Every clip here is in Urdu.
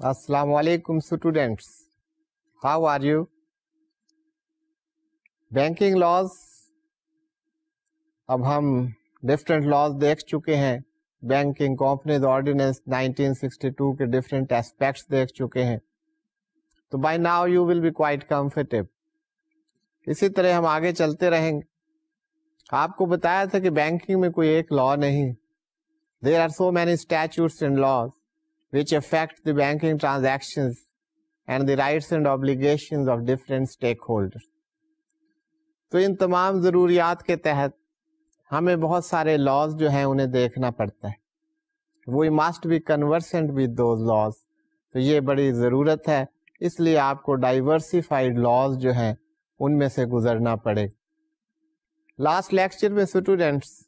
السلام علیکم students, how are you? Banking laws, اب ہم ڈفرینٹ لاز دیکھ چکے ہیں. بینکنگ کمپنیز آرڈیننس 1962 کے ڈفرینٹ ایسپیکٹس دیکھ چکے ہیں. تو by now you will be quite comfortable. اسی طرح ہم آگے چلتے رہیں گے. آپ کو بتایا تھا کہ بینکنگ میں کوئی ایک لا نہیں. There are so many statutes and laws which affect the banking transactions and the rights and obligations of different stakeholders. تو ان تمام ضروریات کے تحت ہمیں بہت سارے لاز جو ہیں انہیں دیکھنا پڑتا ہے. We must be conversant with those laws. تو یہ بڑی ضرورت ہے، اس لیے آپ کو ڈائیورسیفائڈ لاز جو ہیں ان میں سے گزرنا پڑے. لاسٹ لیکچر میں اسٹوڈینٹس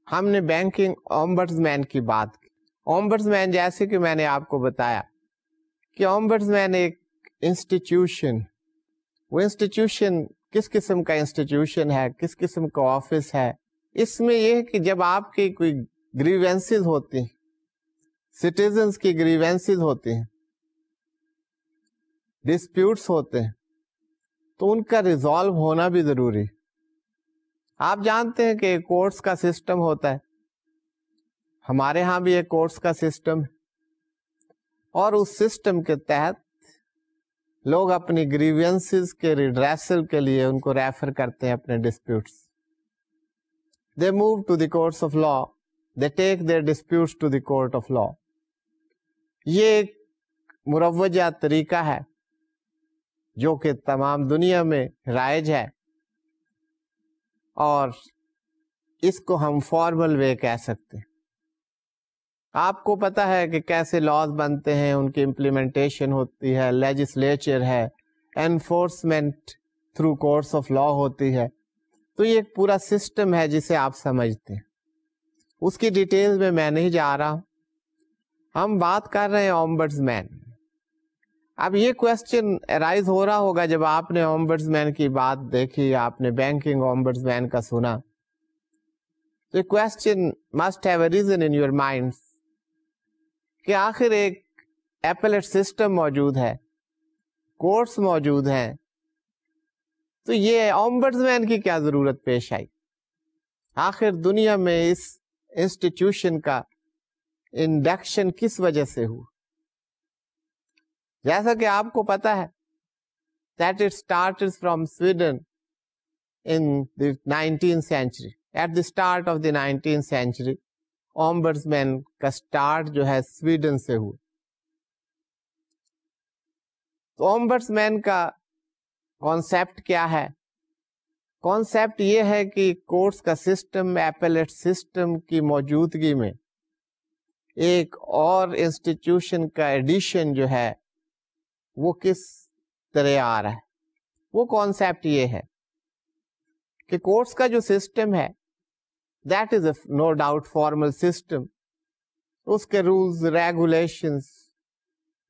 ہم نے بینکنگ اومبڈسمین کی بات کی. اومبڈسمین جیسے کہ میں نے آپ کو بتایا کہ اومبڈسمین ایک انسٹیٹیوشن، وہ انسٹیٹیوشن کس قسم کا انسٹیٹیوشن ہے، کس قسم کا آفس ہے. اس میں یہ ہے کہ جب آپ کی کوئی گریوینسز ہوتی ہیں، سٹیزنز کی گریوینسز ہوتی ہیں، ڈسپیوٹس ہوتے ہیں، تو ان کا ریزالو ہونا بھی ضروری. آپ جانتے ہیں کہ کورٹس کا سسٹم ہوتا ہے، ہمارے ہاں بھی ایک کورٹس کا سسٹم ہے، اور اس سسٹم کے تحت لوگ اپنی گریوینسز کے ریڈریسل کے لیے ان کو ریفر کرتے ہیں اپنے disputes. They move to the courts of law, they take their disputes to the court of law. یہ ایک مروجہ طریقہ ہے جو کہ تمام دنیا میں رائج ہے، اور اس کو ہم فارمل وے کہہ سکتے ہیں. آپ کو پتا ہے کہ کیسے لاز بنتے ہیں، ان کی امپلیمنٹیشن ہوتی ہے، لیجسلیچر ہے، انفورسمنٹ تھرو کورٹس آف لا ہوتی ہے. تو یہ ایک پورا سسٹم ہے جسے آپ سمجھتے ہیں. اس کی ڈیٹیل میں نہیں جا رہا ہوں. ہم بات کر رہے ہیں اومبڈسمین. اب یہ کوشچن ارائز ہو رہا ہوگا جب آپ نے اومبڈسمین کی بات دیکھی، آپ نے بینکنگ اومبڈسمین کا سنا، تو question must have a reason in your mind کہ آخر ایک ایپلیٹ سسٹم موجود ہے، کورٹس موجود ہیں، تو یہ اومبڈسمین کی کیا ضرورت پیش آئی؟ آخر دنیا میں اس انسٹیٹیوشن کا انڈکشن کس وجہ سے ہوا؟ جیسا کہ آپ کو پتا ہے that it started from Sweden in the 19th century. At the start of the 19th century, اومبڈسمین کا سٹارٹ جو ہے سویڈن سے ہوا. تو اومبڈسمین کا کانسیپٹ کیا ہے؟ کانسیپٹ یہ ہے کہ کورٹس کا سسٹم، ایپلیٹ سسٹم کی موجودگی میں ایک اور انسٹیٹیوشن کا ایڈیشن جو ہے وہ کس طرح آ رہا ہے. وہ کانسیپٹ یہ ہے کہ کورٹس کا جو سسٹم ہے that is a no doubt formal system. اس کے rules, regulations,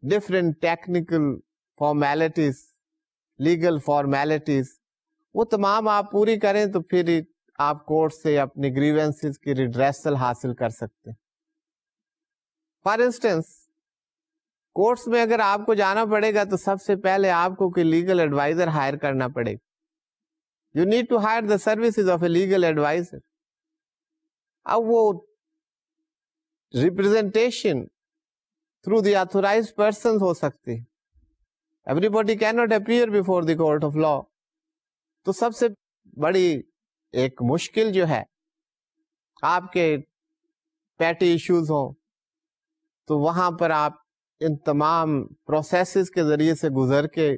different technical formalities, legal formalities, وہ تمام آپ پوری کریں تو پھر آپ کورٹ سے اپنی گریوینسز کی ریڈریسل حاصل کر سکتے ہیں. فار انسٹنس کورٹس میں اگر آپ کو جانا پڑے گا تو سب سے پہلے آپ کو کوئی لیگل ایڈوائزر ہائر کرنا پڑے گا. You need to hire the services of a legal advisor. اب وہ representation through the authorised person ہو سکتی. Everybody can not appear before the court of law. تو سب سے بڑی ایک مشکل جو ہے، آپ کے پیٹی ایشوز ہوں تو وہاں پر آپ ان تمام پروسیسز کے ذریعے سے گزر کے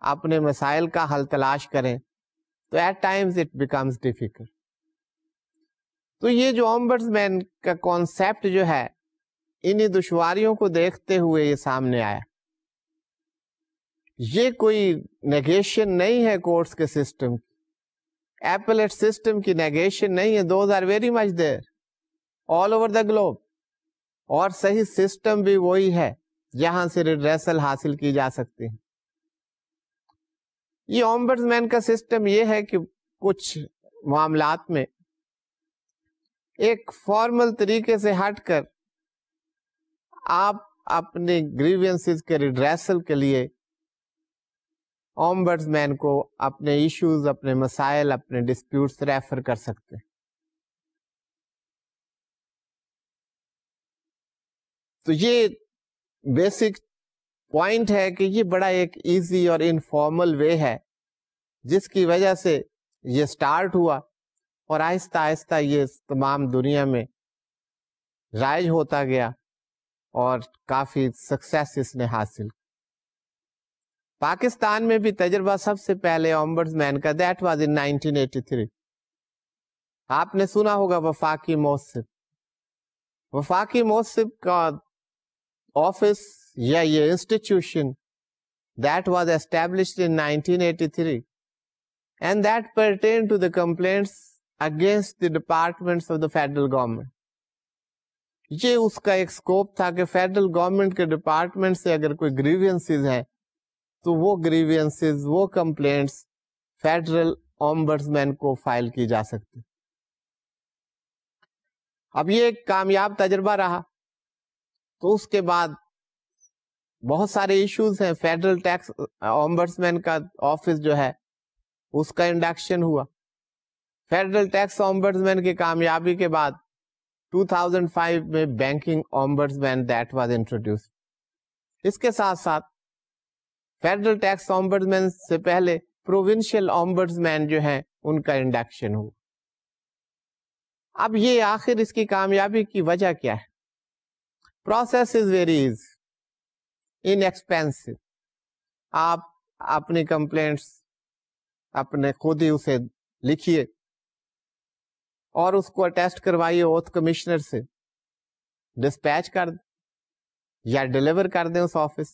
اپنے مسائل کا حل تلاش کریں تو at times it becomes difficult. تو یہ جو اومبڈسمین کا کانسیپٹ جو ہے، انہی دشواریوں کو دیکھتے ہوئے یہ سامنے آیا. یہ کوئی نیگیشن نہیں ہے کورٹس کے سسٹم کی، ایپلیٹ سسٹم کی نیگیشن نہیں ہے. Those are very much there all over the globe. اور صحیح سسٹم بھی وہی ہے جہاں سے ریڈریسل حاصل کی جا سکتی ہے. یہ اومبڈسمین کا سسٹم یہ ہے کہ کچھ معاملات میں ایک فارمل طریقے سے ہٹ کر آپ اپنے گریوینسز کے ریڈریسل کے لیے اومبڈسمین کو اپنے ایشوز، اپنے مسائل، اپنے ڈسپیوٹس ریفر کر سکتے ہیں. تو یہ بیسک پوائنٹ ہے کہ یہ بڑا ایک ایزی اور انفارمل وے ہے جس کی وجہ سے یہ سٹارٹ ہوا اور آہستہ آہستہ یہ تمام دنیا میں رائج ہوتا گیا اور کافی سکسیس اس نے حاصل. پاکستان میں بھی تجربہ سب سے پہلے اومبڈسمین کا دیٹ واز ان 1983. آپ نے سنا ہوگا وفاقی موصف. وفاقی موصف کا آفس یا یہ institution that was established in 1983 and that pertained to the complaints against the departments of the federal government. یہ اس کا ایک سکوپ تھا کہ فیڈرل گورنمنٹ کے ڈپارٹمنٹ سے اگر کوئی گریوینسز ہیں تو وہ گریوینسز، وہ کمپلینٹس فیڈرل اومبڈسمین کو فائل کی جا سکتی. اب یہ ایک کامیاب تجربہ رہا تو اس کے بعد بہت سارے ایشوز ہیں. فیڈرل ٹیکس اومبڈسمین کا آفس جو ہے اس کا انڈکشن ہوا. فیڈرل ٹیکس اومبڈسمین کی کامیابی کے بعد 2005 میں بینکنگ اومبڈسمین دیٹ واز انٹروڈیوسڈ. اس کے ساتھ ساتھ فیڈرل ٹیکس اومبڈسمین سے پہلے پروونشل اومبڈسمین جو ہیں ان کا انڈکشن ہوا. اب یہ آخر اس کی کامیابی کی وجہ کیا ہے؟ Process is very easy, inexpensive. آپ اپنی کمپلینٹس اپنے خود ہی اسے لکھیے اور اس کو اٹیسٹ کروائیے اوتھ کمشنر سے، ڈسپیچ کر دیں یا ڈیلیور کر دیں اس آفس.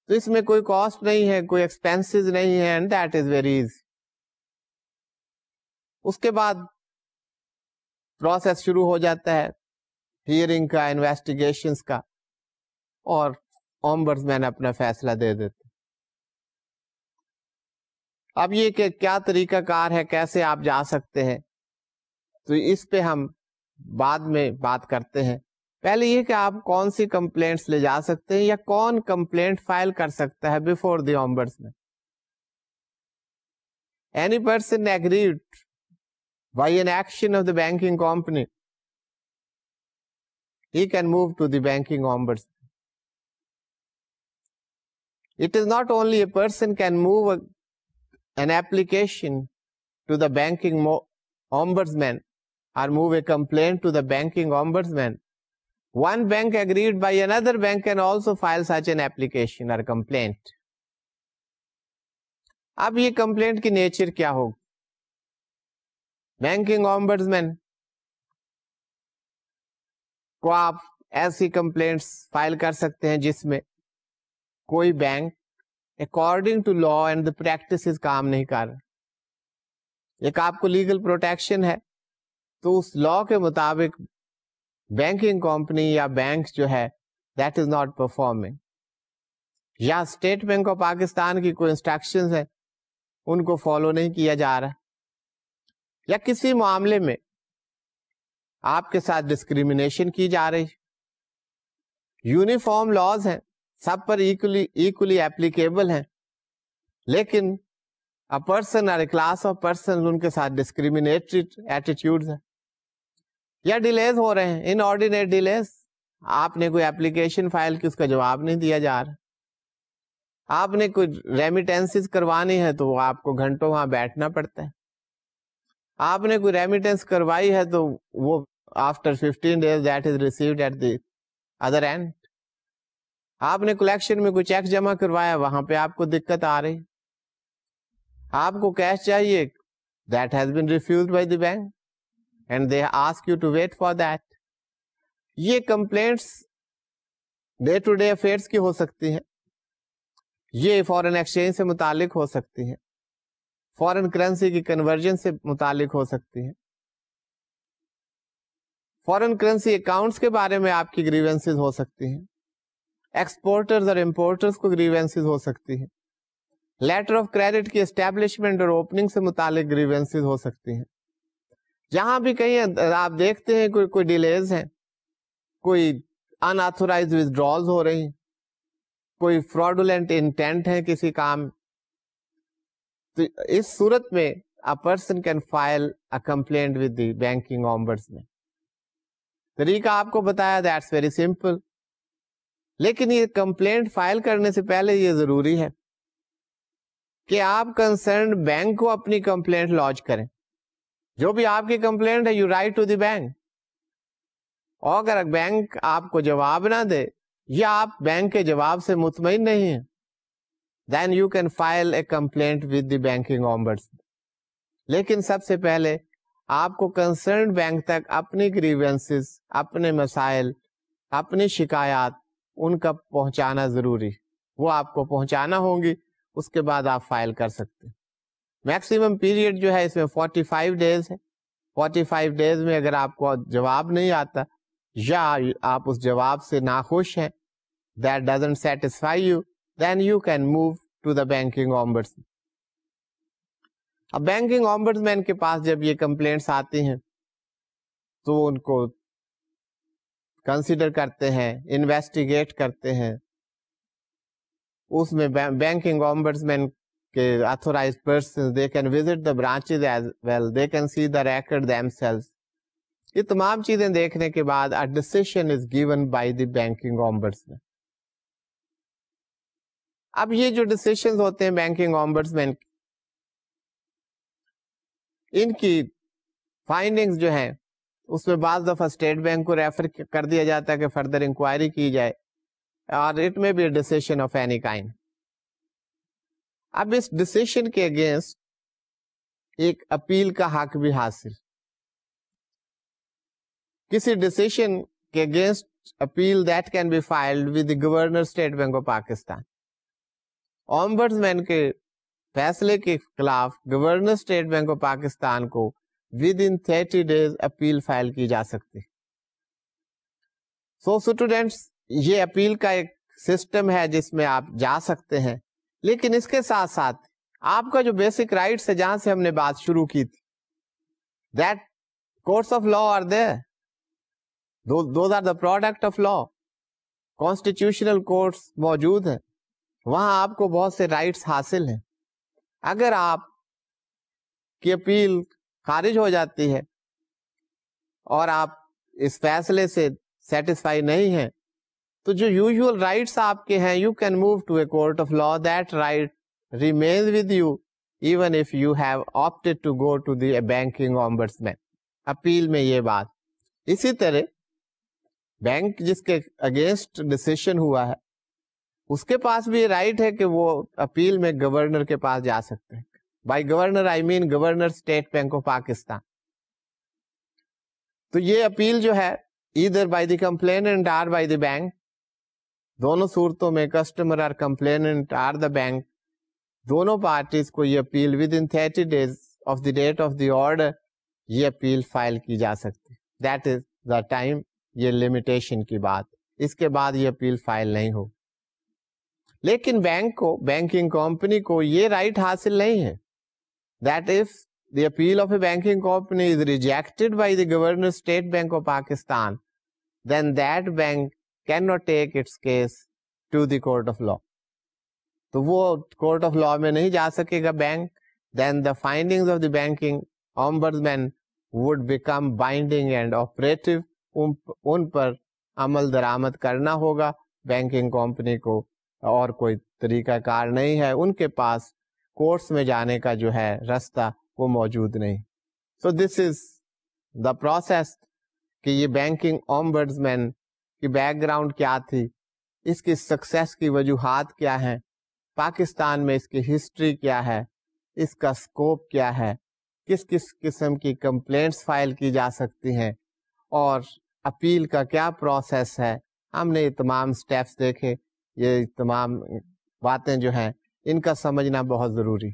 تو اس میں کوئی کاسٹ نہیں ہے، کوئی ایکسپینسز نہیں ہے، and that is very easy. اس کے بعد پروسیس شروع ہو جاتا ہے ہیئرنگ کا، انویسٹیگیشنز کا، اور اومبڈسمین اپنا فیصلہ دے دیتے. اب یہ کہ کیا طریقہ کار ہے، کیسے آپ جا سکتے ہیں، تو اس پہ ہم بعد میں بات کرتے ہیں. پہلے یہ کہ آپ کون سی کمپلینٹس لے جا سکتے ہیں یا کون کمپلینٹ فائل کر سکتا ہے before the ombudsman. Any person aggrieved by an action of the banking company, he can move to the banking ombudsman. It is not only a person can move an application to the banking ombudsman or move a complaint to the banking ombudsman. One bank agreed by another bank can also file such an application or complaint. اب یہ کمپلینٹ کی نیچر کیا ہوگی؟ بینکنگ اومبڈسمین کو آپ ایسی کمپلینٹس فائل کر سکتے ہیں جس میں کوئی bank according to law and the practices کام نہیں کر رہا. ایک آپ کو لیگل پروٹیکشن ہے تو اس لا کے مطابق بینکنگ کمپنی یا بینک جو ہے دیٹ از ناٹ پرفارمنگ، یا اسٹیٹ بینک آف پاکستان کی کوئی انسٹرکشنز ہیں ان کو فالو نہیں کیا جا رہا، یا کسی معاملے میں آپ کے ساتھ ڈسکریمنیشن کی جا رہی. یونیفارم لاز ہیں، سب پر ایکولی اپلیکیبل ہیں، لیکن a person or a class of persons ان کے ساتھ ڈسکریمنیٹری ایٹیٹیوڈز ہیں، یا ڈیلیز ہو رہے ہیں، انآرڈینیٹ ڈیلیز. آپ نے کوئی اپلیکیشن فائل کی، اس کا جواب نہیں دیا جا رہا. آپ نے کوئی ریمیٹنسز کروانی ہے تو آپ کو گھنٹوں وہاں بیٹھنا پڑتا ہے. آپ نے کوئی ریمیٹنس کروائی ہے تو وہ after 15 days that is received at the other end. آپ نے کلیکشن میں کوئی چیک جمع کروایا، وہاں پہ آپ کو دقت آ رہی. آپ کو کیش چاہیے، that has been refused by the bank and they ask you to wait for that. یہ complaints day to day affairs کی ہو سکتی ہیں، یہ فارن ایکسچینج سے متعلق ہو سکتی ہیں، فارن کرنسی کی کنورژن سے متعلق ہو سکتی ہیں، فارن کرنسی اکاؤنٹس کے بارے میں آپ کی گریونسز ہو سکتی ہیں، ایکسپورٹرز اور امپورٹرز کو گریونسز ہو سکتی ہیں، لیٹر آف کریڈٹ کی اسٹیبلشمنٹ اور اوپننگ سے متعلق گریونسز ہو سکتی ہیں. جہاں بھی کہیں آپ دیکھتے ہیں کوئی ڈیلیز ہیں، کوئی انآتھورائز withdrawals ہو رہی ہیں, کوئی fraudulent intent ہے کسی کام, تو اس صورت میں a person can file a complaint with the banking ombudsman. طریقہ آپ کو بتایا, that's very simple. لیکن یہ کمپلینٹ فائل کرنے سے پہلے یہ ضروری ہے کہ آپ کنسرنڈ بینک کو اپنی کمپلینٹ لانچ کریں. جو بھی آپ کی کمپلینٹ ہے, you write to the bank. اور اگر بینک آپ کو جواب نہ دے یا آپ بینک کے جواب سے مطمئن نہیں ہیں, then you can file a complaint with the banking ombudsman. لیکن سب سے پہلے آپ کو کنسرنڈ بینک تک اپنی گریونسز, اپنے مسائل, اپنی شکایات ان کا پہنچانا ضروری. وہ آپ کو پہنچانا ہوں گی, اس کے بعد آپ فائل کر سکتے ہیں. میکسیمم پیریڈ جو ہے اس میں 45 days ہے. 45 days میں اگر آپ کو جواب نہیں آتا یا آپ اس جواب سے ناخوش ہیں, that doesn't satisfy you, then you can move to the banking ombudsman. اب بینکنگ ombudsman کے پاس جب یہ کمپلینٹس آتی ہیں تو ان کو کنسیڈر کرتے ہیں, انویسٹیگیٹ کرتے ہیں. اس میں بینکنگ ombudsman کے authorized persons, they can visit the branches as well, they can see the record themselves. یہ تمام چیزیں دیکھنے کے بعد a decision is given by the banking ombudsman. اب یہ جو ڈسیشنز ہوتے ہیں بینکنگ ombudsman, ان کی فائنڈنگز جو ہیں اس میں بعض دفعہ اسٹیٹ بینک کو ریفر کر دیا جاتا ہے کہ فردر انکوائری کی جائے, اور it may be a decision of any kind. اب اس ڈیسیشن کے اگینسٹ ایک اپیل کا حق بھی حاصل. کسی ڈیسیشن کے against appeal that can be filed with the governor State bank of Pakistan. ombudsman کے فیصلے کے خلاف governor State bank of Pakistan کو with in 30 days appeal file کی جا سکتی. سو اسٹوڈینٹس, یہ اپیل کا ایک سسٹم ہے جس میں آپ جا سکتے ہیں. لیکن اس کے ساتھ ساتھ آپ کا جو بیسک رائٹس ہے, جہاں سے ہم نے بات شروع کی تھی, that courts of law are there, those are the product of law. Constitutional courts موجود ہیں, وہاں آپ کو بہت سے رائٹس حاصل ہیں. اگر آپ کی اپیل خارج ہو جاتی ہے اور آپ اس فیصلے سے سیٹسفائی نہیں ہیں, تو جو یوزول رائٹس آپ کے ہیں, you can move to a court of law. That right remains with you even if you have opted to go to the banking ombudsman. Appeal میں یہ بات. اسی طرح بینک جس کے اگینسٹ ڈسیشن ہوا ہے, اس کے پاس بھی رائٹ ہے کہ وہ اپیل میں گورنر کے پاس جا سکتے ہیں. By governor I mean governor State bank of Pakistan. تو یہ اپیل جو ہے either by the complainant or by the bank, دونوں صورتوں میں کسٹمر اور کمپلیننٹ آر دا بینک, دونوں پارٹیز کو یہ appeal within in 30 days of the date of the order یہ اپیل فائل کی جا سکتی. دیٹ از دا ٹائم, یہ لمیٹیشن کی بات. اس کے بعد یہ اپیل فائل نہیں ہو. لیکن بینک کو, بینکنگ کمپنی کو یہ رائٹ حاصل نہیں ہے that if the appeal of a banking company is rejected by the Governor State Bank of Pakistan, then that bank cannot take its case to the court of law. تو وہ court of law میں نہیں جا سکے گا bank. Then the findings of the banking ombudsman would become binding and operative. ان پر عمل درآمد کرنا ہوگا بینکنگ کمپنی کو, اور کوئی طریقہ کار نہیں ہے ان کے پاس. کورٹس میں جانے کا جو ہے راستہ وہ موجود نہیں. سو دس از دا پروسیس کہ یہ بینکنگ ombudsman کی بیک گراؤنڈ کیا تھی, اس کی سکسیس کی وجوہات کیا ہیں, پاکستان میں اس کی ہسٹری کیا ہے, اس کا اسکوپ کیا ہے, کس کس قسم کی کمپلینٹس فائل کی جا سکتی ہیں, اور اپیل کا کیا پروسیس ہے. ہم نے یہ تمام سٹیپس دیکھے. یہ تمام باتیں جو ہیں ان کا سمجھنا بہت ضروری.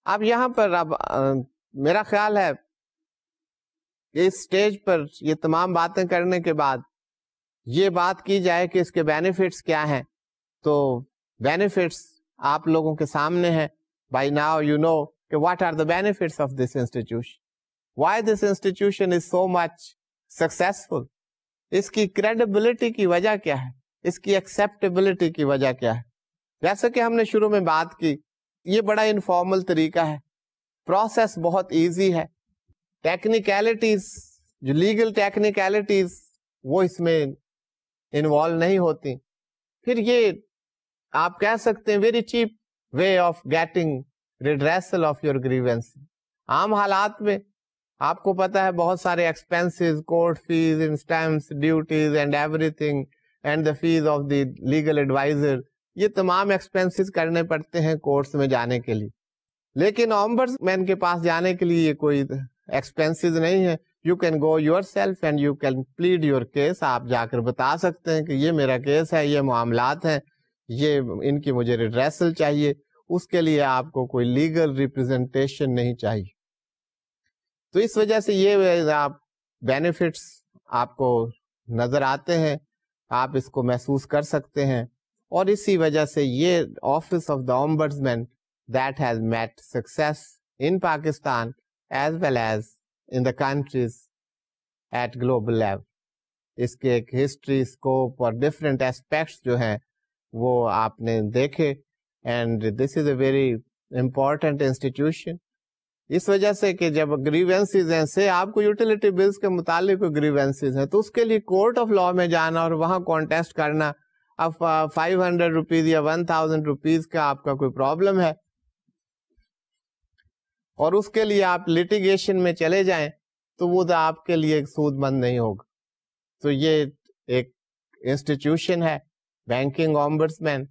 اب یہاں پر اب میرا خیال ہے کہ اس سٹیج پر یہ تمام باتیں کرنے کے بعد یہ بات کی جائے کہ اس کے بینیفٹس کیا ہیں. تو بینیفٹس آپ لوگوں کے سامنے ہیں. بائی ناؤ یو نو کہ what are the benefits of this institution, why this institution is so much successful. اس کی کریڈیبلٹی کی وجہ کیا ہے, اس کی ایکسیپٹیبلٹی کی وجہ کیا ہے. جیسے کہ ہم نے شروع میں بات کی, یہ بڑا انفارمل طریقہ ہے, پروسیس بہت ایزی ہے, ٹیکنیکلٹیز جو لیگل ٹیکنیکلٹیز وہ اس میں انوالو نہیں ہوتی. پھر یہ آپ کہہ سکتے ہیں very cheap way of getting redressal of your grievance. عام حالات میں آپ کو پتا ہے بہت سارے expenses, court fees, stamps, duties and everything and the fee of the legal adviser, یہ تمام ایکسپینسز کرنے پڑتے ہیں کورٹس میں جانے کے لیے. لیکن ombudsman کے پاس جانے کے لیے یہ کوئی ایکسپینسز نہیں ہے. You can go yourself and you can plead your case. آپ جا کر بتا سکتے ہیں کہ یہ میرا کیس ہے, یہ معاملات ہیں, یہ ان کی مجھے ریڈریسل چاہیے. اس کے لیے آپ کو کوئی لیگل ریپرزینٹیشن نہیں چاہیے. تو اس وجہ سے یہ آپ بینیفٹس آپ کو نظر آتے ہیں, آپ اس کو محسوس کر سکتے ہیں. اور اسی وجہ سے یہ office of the ombudsman that has met success in Pakistan as well as in the countries at global level. اس کے ایک ہسٹری, اسکوپ اور ڈفرینٹ ایسپیکٹس جو ہیں وہ آپ نے دیکھے, and this is a very important institution. اس وجہ سے کہ جب گریوینسز ہیں, سے آپ کو یوٹیلیٹی بلز کے متعلق گریوینسز ہیں, تو اس کے لیے کورٹ آف لا میں جانا اور وہاں کانٹیسٹ کرنا. اب 500 روپیز یا 1000 روپیز کا آپ کا کوئی پرابلم ہے اور اس کے لیے آپ لٹیگیشن میں چلے جائیں, تو وہ آپ کے لیے سود مند نہیں ہوگا. تو یہ ایک انسٹیٹیوشن ہے بینکنگ اومبڈسمین.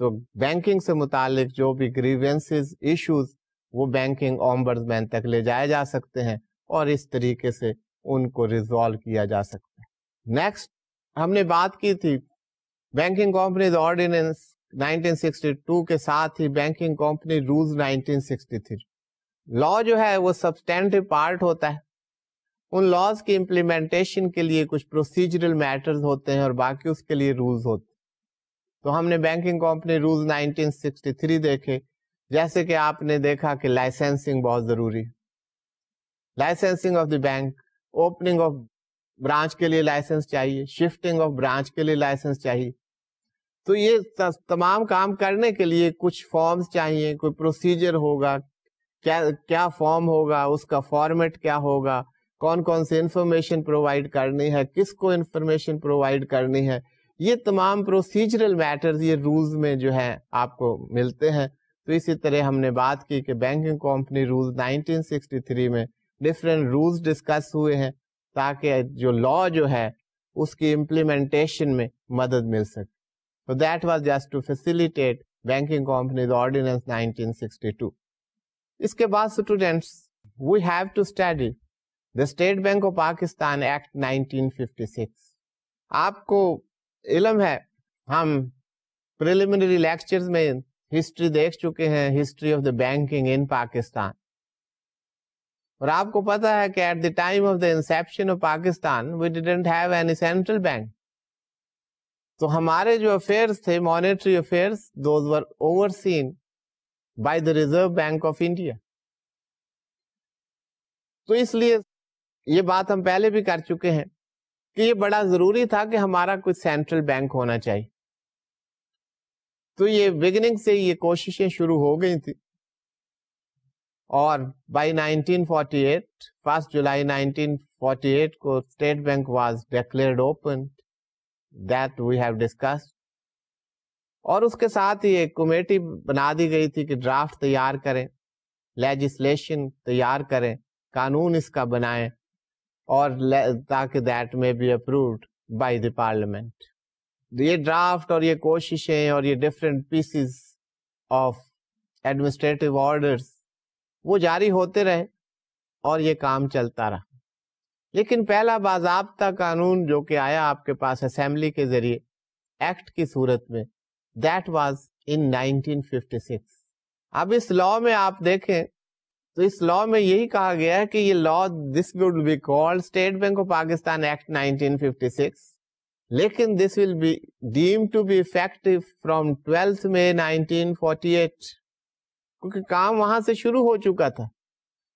تو بینکنگ سے متعلق جو بھی گریوینسز, ایشوز, وہ بینکنگ اومبڈسمین تک لے جائے جا سکتے ہیں اور اس طریقے سے ان کو ریزالو کیا جا سکتا ہے. نیکسٹ ہم نے بات کی تھی بینکنگ کمپنیز آرڈیننس 1962 کے ساتھ ہی بینکنگ کمپنی رولز 1963. لا جو ہے وہ سبسٹینٹو پارٹ ہوتا ہے. ان لاز کی امپلیمنٹیشن کے لیے کچھ پروسیجرل میٹرز ہوتے ہیں اور باقی اس کے لیے رولز ہوتے ہیں. تو ہم نے بینکنگ کمپنی رولز 1963 دیکھے. جیسے کہ آپ نے دیکھا کہ لائسنسنگ بہت ضروری ہے, licensing of the bank, opening of branch کے لیے لائسنس چاہیے, شفٹنگ آف برانچ کے لیے لائسنس چاہیے. تو یہ تمام کام کرنے کے لیے کچھ فارمز چاہیے, کوئی پروسیجر ہوگا, کیا فارم ہوگا, اس کا فارمیٹ کیا ہوگا, کون کون سی انفارمیشن پرووائڈ کرنی ہے, کس کو انفارمیشن پرووائڈ کرنی ہے. یہ تمام پروسیجرل میٹرز یہ رولز میں جو ہے آپ کو ملتے ہیں. تو اسی طرح ہم نے بات کی کہ بینکنگ کمپنی رولز 1963 میں ڈفرینٹ رولز ڈسکس ہوئے ہیں تاکہ جو لا جو ہے اس کی امپلیمنٹیشن میں مدد مل سکے. So that was just to facilitate banking companies ordinance 1962. اس کے بعد students we have to study the State Bank of Pakistan Act 1956. آپ کو علم ہے ہم preliminary lectures میں ہسٹری دیکھ چکے ہیں, history of the banking in Pakistan. اور آپ کو پتا ہے کہ at the time of the inception of Pakistan we didn't have any central bank. تو ہمارے جو افیئرس تھے, monetary affairs, those were overseen by the Reserve Bank of India. تو اس لیے یہ بات ہم پہلے بھی کر چکے ہیں کہ یہ بڑا ضروری تھا کہ ہمارا کوئی سینٹرل بینک ہونا چاہیے. تو یہ بگننگ سے یہ کوششیں شروع ہو گئی تھی, اور بائی 1948 1 جولائی 1948 کو state bank was declared open, that we have discussed. اور اس کے ساتھ ہی ایک کمیٹی بنا دی گئی تھی کہ ڈرافٹ تیار کریں, لیجسلیشن تیار کریں, قانون اس کا بنائیں, اور تاکہ دیٹ میں be approved by the parliament. یہ ڈرافٹ اور یہ کوششیں اور یہ different pieces of administrative orders وہ جاری ہوتے رہے اور یہ کام چلتا رہا. لیکن پہلا باضابطہ قانون جو کہ آیا آپ کے پاس اسمبلی کے ذریعے ایکٹ کی صورت میں, دیٹ واز ان 1956. اب اس لا میں آپ دیکھیں تو اس لا میں یہی کہا گیا ہے کہ یہ law this would be called State bank of Pakistan Act 1956, لیکن this will be deemed to be effective from 12 May 1948, کیونکہ کام وہاں سے شروع ہو چکا تھا.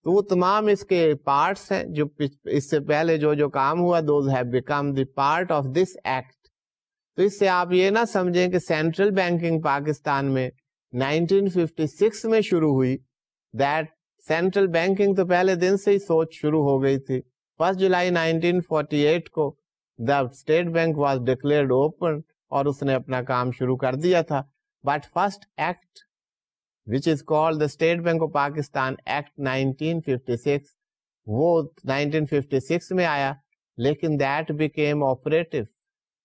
تو وہ تمام اس کے پارٹس ہیں جو اس سے پہلے جو کام ہوا, those have become the part of this act. تو اس سے آپ یہ نہ سمجھیں کہ سینٹرل بینکنگ پاکستان میں 1956 میں شروع ہوئی. دیٹ سینٹرل بینکنگ تو پہلے دن سے ہی سوچ شروع ہو گئی تھی. 1 جولائی 1948 کو دا state bank was declared open اور اس نے اپنا کام شروع کر دیا تھا. But first act which is called the State Bank of Pakistan Act 1956, وہ 1956 میں آیا, لیکن that became operative,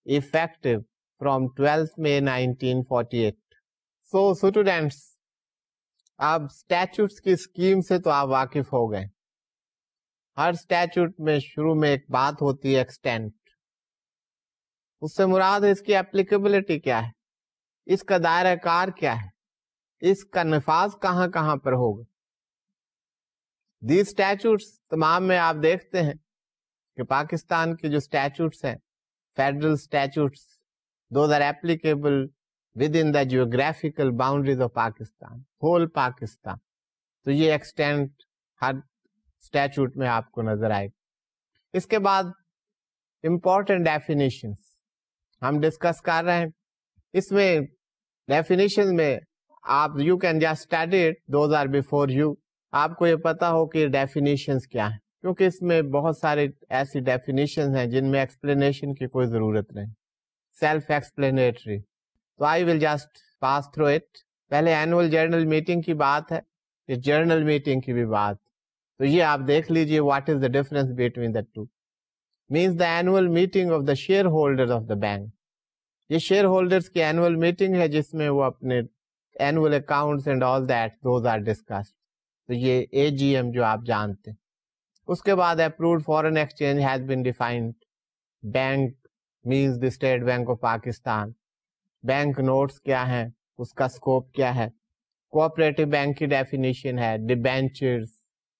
effective from 12th May 1948. So students, اب statutes کی اسکیم سے تو آپ واقف ہو گئے. ہر statute میں شروع میں ایک بات ہوتی ہے extent. اس سے مراد ہے اس کی applicability کیا ہے, اس کا دائرہ کار کیا ہے, اس کا نفاذ کہاں کہاں پر ہوگا. These statutes تمام میں آپ دیکھتے ہیں کہ پاکستان کے جو اسٹیچوٹس ہیں, federal statutes, those are applicable within the geographical boundaries of Pakistan, whole Pakistan. تو یہ ایکسٹینٹ ہر اسٹیچوٹ میں آپ کو نظر آئے گا. اس کے بعد امپورٹنٹ ڈیفینیشنس ہم ڈسکس کر رہے ہیں. اس میں ڈیفینیشن میں آپ you can just study it, those are before you. آپ کو یہ پتا ہو کہ ڈیفینیشنس کیا ہیں, کیونکہ اس میں بہت سارے ایسی ڈیفینیشن ہیں جن میں ایکسپلینیشن کی کوئی ضرورت نہیں, سیلف ایکسپلینیٹری. تو I will just pass through it. پہلے اینوئل جرنل میٹنگ کی بات ہے, یہ جرنل میٹنگ کی بھی بات. تو یہ آپ دیکھ لیجئے, what is the difference between the two. Means the annual meeting of the share holder of the bank. یہ شیئر ہولڈرس کی اینوئل میٹنگ ہے جس میں وہ اپنے annual accounts and all that, those are discussed. تو یہ AGM جو آپ جانتے ہیں. اس کے بعد approved foreign exchange has been defined. Bank means the State Bank of Pakistan. Bank notes کیا ہیں, اس کا scope کیا ہے. cooperative bank کی definition ہے, debentures,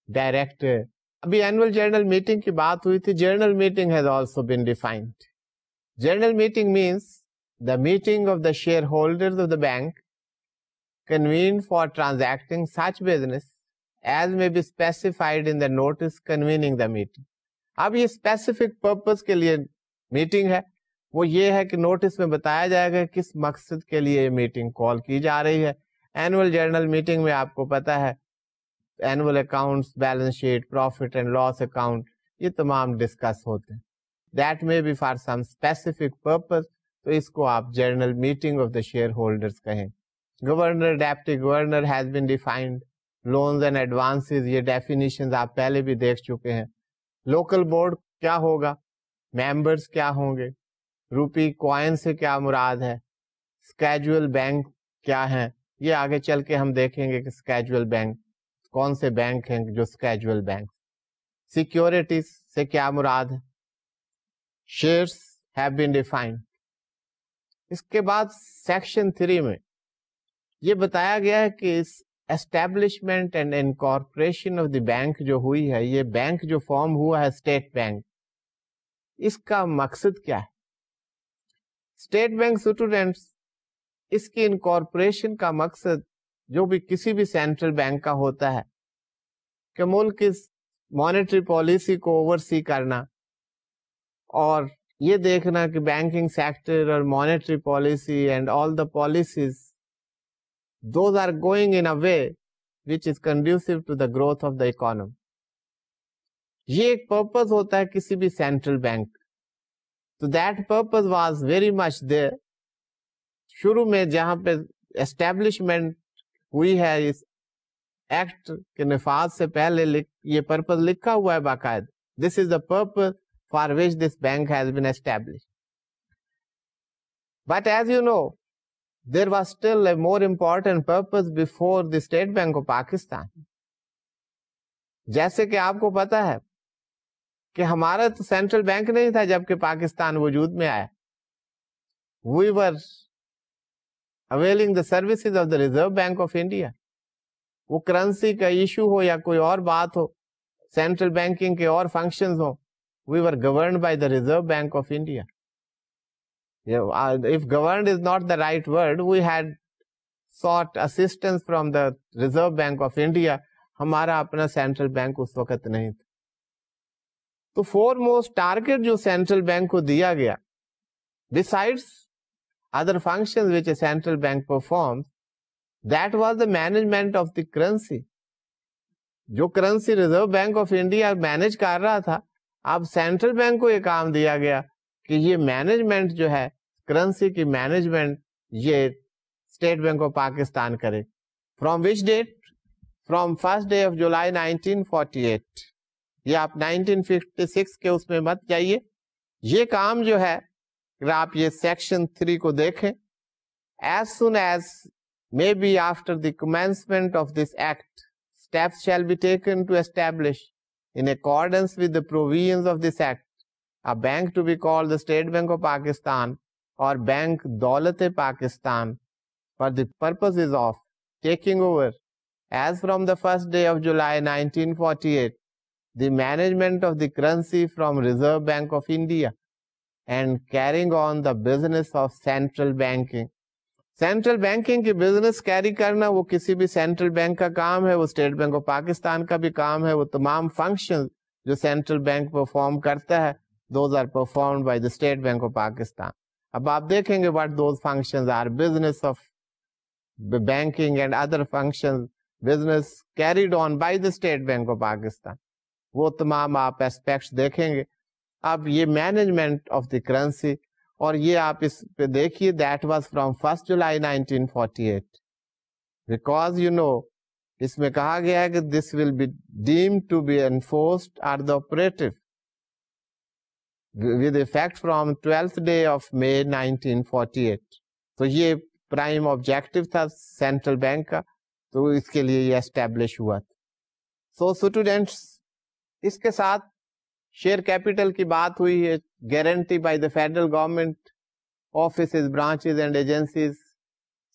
director. ابھی annual journal meeting کی بات ہوئی تھی, journal meeting has also been defined. Journal meeting means the meeting of the shareholders of the bank convened for transacting such business as may be specified in the notice convening the meeting. اب یہ specific purpose کے لیے میٹنگ ہے, وہ یہ ہے کہ نوٹس میں بتایا جائے گا کس مقصد کے لیے یہ میٹنگ کال کی جا رہی ہے. اینوئل جرنل میٹنگ میں آپ کو پتا ہے annual accounts, balance sheet, profit and loss account, یہ تمام ڈسکس ہوتے ہیں. دیٹ میں be for some specific purpose, تو اس کو آپ general meeting of the shareholders کہیں. Governor, deputy governor has been defined. Loans and advances, یہ ڈیفینیشنز آپ پہلے بھی دیکھ چکے ہیں. لوکل بورڈ کیا ہوگا, ممبرس کیا ہوں گے, روپی کوائن سے کیا مراد ہے, اسکیجول بینک کیا ہے, یہ آگے چل کے ہم دیکھیں گے کہ اسکیجول بینک کون سے بینک ہیں جو اسکیجول بینک. سیکیورٹیز سے کیا مراد ہے, شیئرس have been defined. اس کے بعد سیکشن 3 میں یہ بتایا گیا ہے کہ اس establishment and incorporation of the bank جو ہوئی ہے, یہ بینک جو فارم ہوا ہے اسٹیٹ بینک, اس کا مقصد کیا ہے. اسٹیٹ بینک اسٹوڈینٹس, اس کی انکارپوریشن کا مقصد جو بھی کسی بھی سینٹرل بینک کا ہوتا ہے کہ ملک اس مانیٹری پالیسی کو اوورسی کرنا اور یہ دیکھنا کہ بینکنگ سیکٹر اور monetary policy and all the policies those are going in a way which is conducive to the growth of the economy. یہ ایک purpose ہوتا ہے کسی بھی سینٹرل بینک. تو that purpose was very much there. شروع میں جہاں پہ اسٹیبلشمنٹ ہوئی ہے اس ایکٹ کے نفاذ سے پہلے یہ پرپز لکھا ہوا ہے باقاعدہ. This is the purpose for which this bank has been established. But as you know, there was still a more important purpose before the State Bank of Pakistan. جیسے کہ آپ کو پتا ہے کہ ہمارا تو سینٹرل بینک نہیں تھا جبکہ پاکستان وجود میں آیا. We were availing the services of the Reserve Bank of India. وہ کرنسی کا ایشو ہو یا کوئی اور بات ہو, سینٹرل بینکنگ کے اور functions who, we were governed by the Reserve Bank of India. If governed is not the right word, we had sought assistance from the Reserve Bank of India. ہمارا اپنا سینٹرل بینک اس وقت نہیں تھا. تو فور موسٹ ٹارگیٹ جو سینٹرل بینک کو دیا گیا, besides other functions which a central bank performs, that was the management of the currency. جو currency reserve Bank of India manage کر رہا تھا, اب سینٹرل بینک کو یہ کام دیا گیا کہ یہ مینجمنٹ جو ہے کرنسی کی مینجمنٹ یہ اسٹیٹ بینک آف پاکستان کرے. From which date? فرام 1 جولائی 1948. یہ آپ 1956 کے اس میں مت جائیے. یہ کام جو ہے اگر آپ یہ سیکشن 3 کو دیکھیں, as soon as maybe after the commencement of this act, steps shall be taken to establish, in accordance with the provisions of this act, a bank to be called the State Bank of Pakistan or Bank Daulat-e-Pakistan for the purposes of taking over, as from the 1 July 1948, the management of the currency from Reserve Bank of India and carrying on the business of central banking. Central banking کی بزنس کیری کرنا وہ کسی بھی سینٹرل بینک کا کام ہے, وہ اسٹیٹ بینک آف پاکستان کا بھی کام ہے. وہ تمام فنکشن جو سینٹرل بینک پرفارم کرتا ہے, those are performed by the state bank of Pakistan. اب آپ دیکھیں گے what those functions are. Business of banking and other function, business carried on by the state bank of Pakistan, وہ تمام آپ ایسپیکٹس دیکھیں گے. اب یہ مینجمنٹ آف دی کرنسی, اور یہ آپ اس پہ دیکھیے, that was from 1 July 1948, because you know اس میں کہا گیا ہے کہ this will be deemed to be enforced or the operative with effect from 12th May 1948. تو یہ پرائم آبجیکٹو تھا سینٹرل بینک کا, تو اس کے لیے یہ اسٹیبلش ہوا تھا. سو اسٹوڈینٹس, اس کے ساتھ شیئر کیپٹل کی بات ہوئی ہے, guarantee by the federal government, offices, branches and agencies,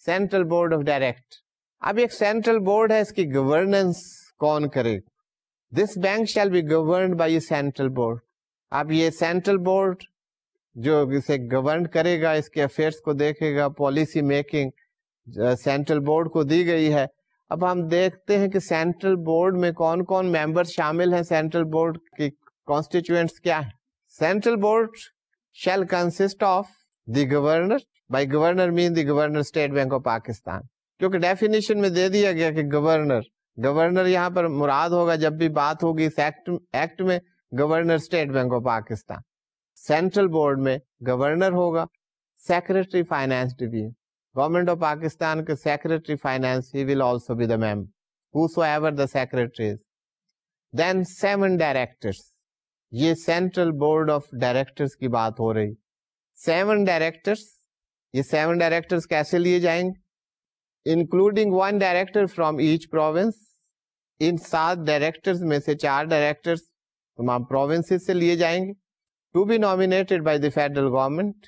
central board of direct. اب ایک سینٹرل بورڈ ہے, اس کی گورننس کون کرے؟ This bank shall be governed by a central board. اب یہ سینٹرل بورڈ جو اسے گورن کرے گا, اس کے افیئرس کو دیکھے گا, پالیسی میکنگ سینٹرل بورڈ کو دی گئی ہے. اب ہم دیکھتے ہیں کہ سینٹرل بورڈ میں کون کون ممبر شامل ہیں. سینٹرل بورڈ کی constituents کیا ہے؟ Central board shall consist of the governor. By governor mean the governor State Bank of Pakistan. کیونکہ ڈیفینیشن میں دے دیا گیا کہ گورنر یہاں پر مراد ہوگا جب بھی بات ہوگی اس ایکٹ میں, governor State bank of Pakistan. Central board میں گورنر ہوگا, secretary finance division, government of Pakistan کے secretary finance, he will also be the member, whosoever the secretary is. Then 7 directors. یہ سینٹرل بورڈ آف ڈائریکٹرز کی بات ہو رہی. 7 ڈائریکٹرز, یہ 7 ڈائریکٹرز کیسے لیے جائیں گے؟ Including 1 director from each province. In 7 directors میں سے 4 ڈائریکٹرز تمام پروونسز سے لیے جائیں گے. To be nominated by the federal government,